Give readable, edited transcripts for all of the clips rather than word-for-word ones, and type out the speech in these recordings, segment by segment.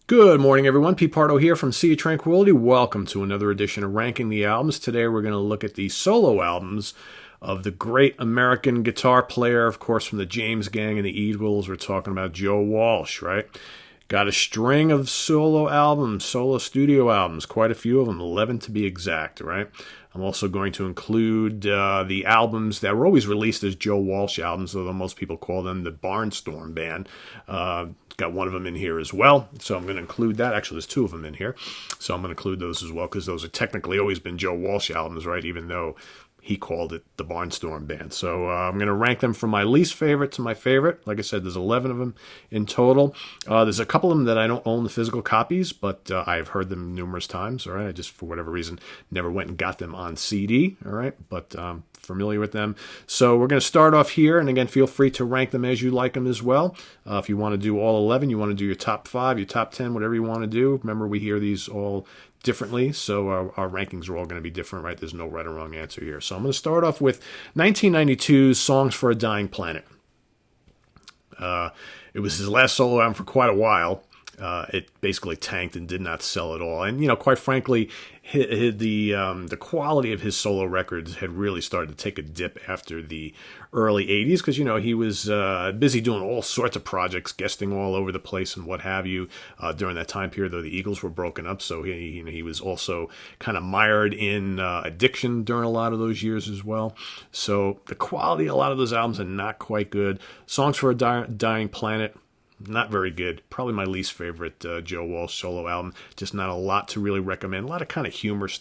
Good morning, everyone. Pete Pardo here from Sea of Tranquility. Welcome to another edition of Ranking the Albums. Today we're going to look at the solo albums of the great American guitar player, of course, from the James Gang and the Eagles. We're talking about Joe Walsh, right? Got a string of solo albums, solo studio albums, quite a few of them, 11 to be exact, right? I'm also going to include the albums that were always released as Joe Walsh albums, although most people call them the Barnstorm band. Got one of them in here as well, so I'm going to include that. Actually, there's two of them in here, so I'm going to include those as well, because those have technically always been Joe Walsh albums, right, even though he called it the Barnstorm band. So I'm going to rank them from my least favorite to my favorite. Like I said, there's 11 of them in total. There's a couple of them that I don't own the physical copies, but I've heard them numerous times, all right? I just, for whatever reason, never went and got them on CD, all right? But familiar with them. So we're going to start off here, and again, feel free to rank them as you like them as well. If you want to do all 11, you want to do your top 5, your top 10, whatever you want to do. Remember, we hear these all differently, so our rankings are all going to be different, right? There's no right or wrong answer here. So I'm going to start off with 1992's Songs for a Dying Planet. It was his last solo album for quite a while. It basically tanked and did not sell at all. And, quite frankly, the quality of his solo records had really started to take a dip after the early 80s because, he was busy doing all sorts of projects, guesting all over the place and what have you during that time period, though the Eagles were broken up. So he was also kind of mired in addiction during a lot of those years as well. So the quality of a lot of those albums are not quite good. Songs for a Dying Planet, not very good. Probably my least favorite Joe Walsh solo album. Just not a lot to really recommend. A lot of kind of humorous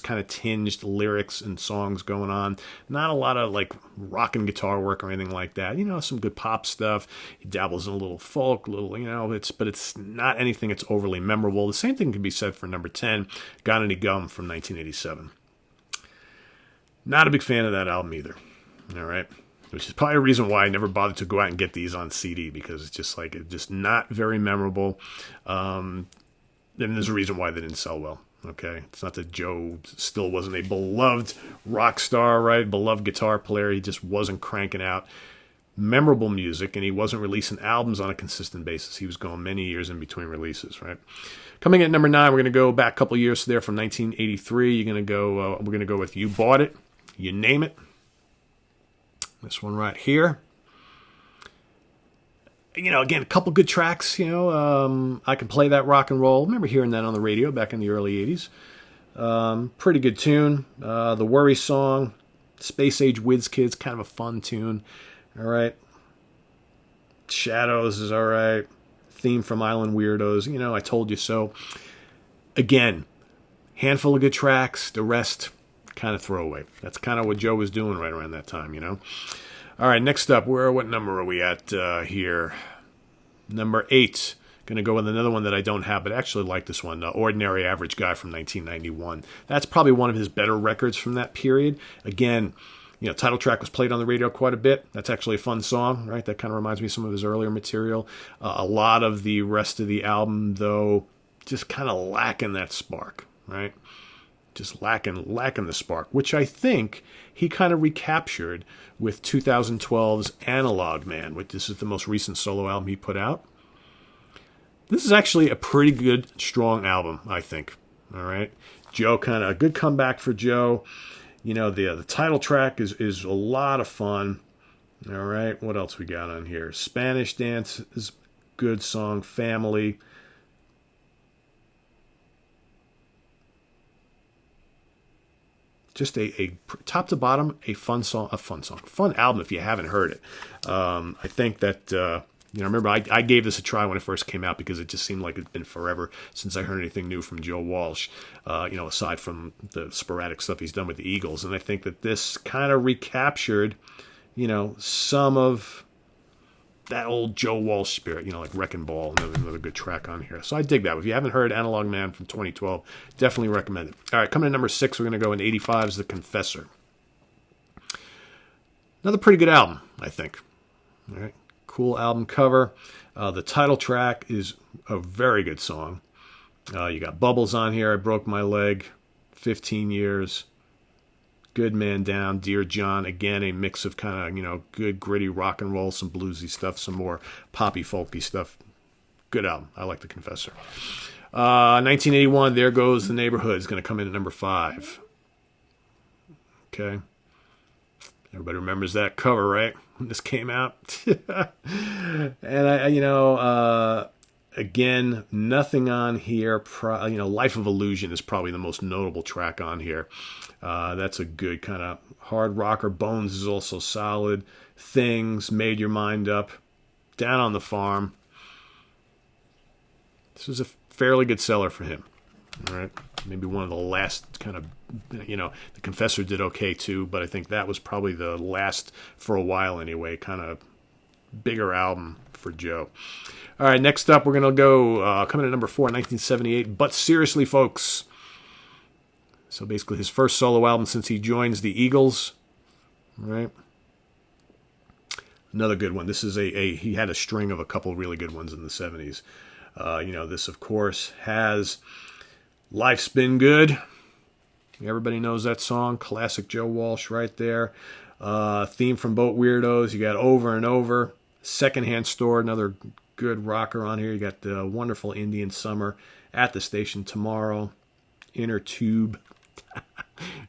kind of tinged lyrics and songs going on. Not a lot of like rock and guitar work or anything like that. Some good pop stuff. He dabbles in a little folk, but it's not anything that's overly memorable. The same thing can be said for number 10, Got Any Gum from 1987. Not a big fan of that album either. All right. Which is probably a reason why I never bothered to go out and get these on CD, because it's just not very memorable. And there's a reason why they didn't sell well. Okay, it's not that Joe still wasn't a beloved rock star, right? Beloved guitar player. He just wasn't cranking out memorable music, and he wasn't releasing albums on a consistent basis. He was going many years in between releases, right? Coming at number 9, we're going to go back a couple years there from 1983. We're going to go with You Bought It, You Name It. This one right here. Again, a couple good tracks. I can play that rock and roll. I remember hearing that on the radio back in the early 80s. Pretty good tune. The Worry Song, Space Age Whiz Kids, kind of a fun tune. All right. Shadows is all right. Theme from Island Weirdos. I Told You So. Again, handful of good tracks. The rest, kind of throwaway. That's kind of what Joe was doing right around that time, All right, next up, what number are we at here? Number 8. Going to go with another one that I don't have, but I actually like this one, Ordinary Average Guy from 1991. That's probably one of his better records from that period. Again, title track was played on the radio quite a bit. That's actually a fun song, right? That kind of reminds me of some of his earlier material. A lot of the rest of the album, though, just kind of lacking that spark, right? Just lacking the spark, which I think he kind of recaptured with 2012's Analog Man, which this is the most recent solo album he put out. This is actually a pretty good, strong album, I think. All right, Joe, kind of a good comeback for Joe. The title track is a lot of fun. All right, what else we got on here? Spanish Dance is a good song. Family. Just a top to bottom, fun album if you haven't heard it. I think that, remember I gave this a try when it first came out because it just seemed like it'd been forever since I heard anything new from Joe Walsh, aside from the sporadic stuff he's done with the Eagles. And I think that this kind of recaptured, some of that old Joe Walsh spirit, like Wrecking Ball, another good track on here. So I dig that. If you haven't heard Analog Man from 2012, definitely recommend it. All right, coming to number 6, we're going to go in 85's The Confessor. Another pretty good album, I think. All right, cool album cover. The title track is a very good song. You got Bubbles on here, I Broke My Leg, 15 Years. Good Man Down, Dear John, again, a mix of kind of, good gritty rock and roll, some bluesy stuff, some more poppy, folky stuff. Good album. I like The Confessor. 1981, There Goes the Neighborhood is going to come in at number 5. Okay. Everybody remembers that cover, right? When this came out. And again, nothing on here. Life of Illusion is probably the most notable track on here. That's a good kind of hard rocker. Bones is also solid. Things, Made Your Mind Up, Down on the Farm. This was a fairly good seller for him. All right, maybe one of the last kind of, The Confessor did okay too, but I think that was probably the last, for a while anyway, kind of bigger album for Joe. All right, next up, we're going to go, coming at number 4, 1978, But Seriously, Folks. So basically his first solo album since he joins the Eagles. All right. Another good one. This is he had a string of a couple really good ones in the 70s. This, of course, has Life's Been Good. Everybody knows that song. Classic Joe Walsh right there. Theme from Boat Weirdos. You got Over and Over. Secondhand Store, another good rocker on here. You got the Wonderful Indian Summer, At the Station Tomorrow, Inner Tube.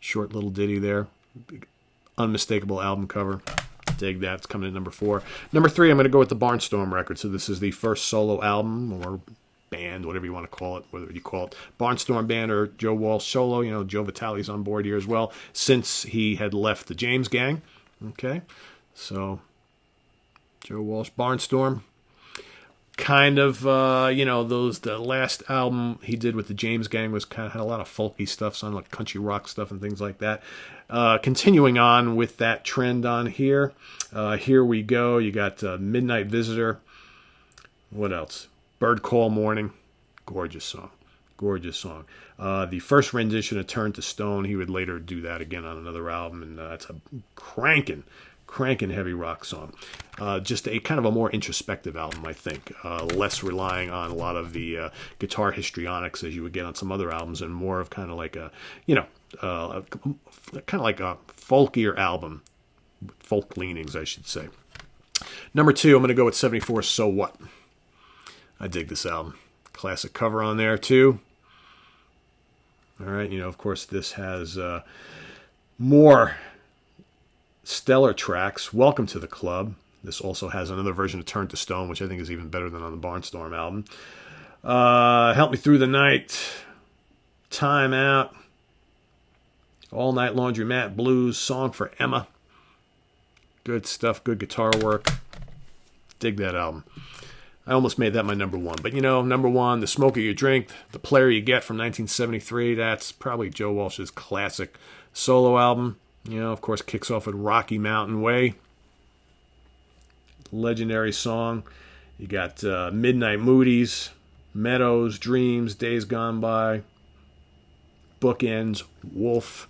Short little ditty there. Unmistakable album cover. Dig that. It's coming in number 4. Number 3, I'm going to go with the Barnstorm record. So this is the first solo album or band, whatever you want to call it, whether you call it Barnstorm Band or Joe Walsh solo. Joe Vitale's on board here as well, since he had left the James Gang. Okay, so Joe Walsh, Barnstorm. Kind of, the last album he did with the James Gang was kind of had a lot of folky stuff, some like country rock stuff and things like that. Continuing on with that trend on here. Here we go. You got Midnight Visitor. What else? Bird Call Morning. Gorgeous song. Gorgeous song. The first rendition of Turn to Stone, he would later do that again on another album, and that's a cranking heavy rock song. Just a kind of a more introspective album, I think. Less relying on a lot of the guitar histrionics as you would get on some other albums, and more of kind of like a folkier album. Folk leanings, I should say. Number 2, I'm going to go with 74, So What. I dig this album. Classic cover on there, too. All right, of course, this has more stellar tracks. Welcome to the Club. This also has another version of Turn to Stone, which I think is even better than on the Barnstorm album. Help Me Through the Night. Time Out. All Night Laundromat Blues. Song for Emma. Good stuff. Good guitar work. Dig that album. I almost made that my number 1. But, number 1, The Smoker You Drink, The Player You Get from 1973. That's probably Joe Walsh's classic solo album. Of course, kicks off with Rocky Mountain Way. Legendary song. You got Midnight Moody's, Meadows, Dreams, Days Gone By, Bookends, Wolf.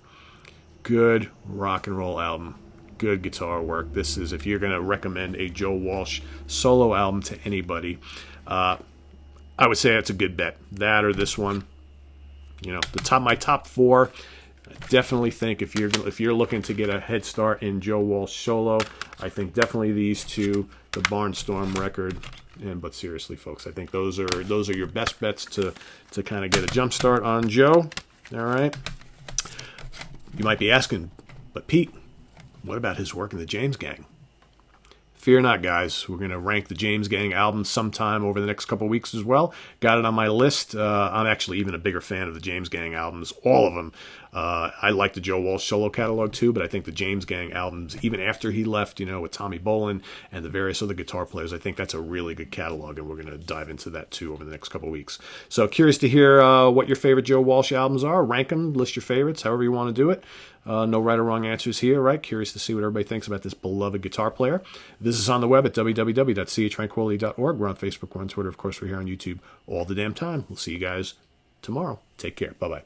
Good rock and roll album. Good guitar work. This is, if you're going to recommend a Joe Walsh solo album to anybody, I would say that's a good bet. That or this one. My top 4. I definitely think if you're looking to get a head start in Joe Walsh solo, I think definitely these two, the Barnstorm record, and But Seriously, Folks. I think those are your best bets to kind of get a jump start on Joe. All right. You might be asking, but Pete, what about his work in the James Gang? Fear not, guys. We're going to rank the James Gang albums sometime over the next couple of weeks as well. Got it on my list. I'm actually even a bigger fan of the James Gang albums, all of them. I like the Joe Walsh solo catalog too, but I think the James Gang albums, even after he left, with Tommy Bolin and the various other guitar players, I think that's a really good catalog, and we're going to dive into that too over the next couple of weeks. So curious to hear what your favorite Joe Walsh albums are. Rank them, list your favorites, however you want to do it. No right or wrong answers here, right? Curious to see what everybody thinks about this beloved guitar player. This is on the web at www.seatranquility.org. We're on Facebook, we're on Twitter, of course, we're here on YouTube all the damn time. We'll see you guys tomorrow. Take care. Bye-bye.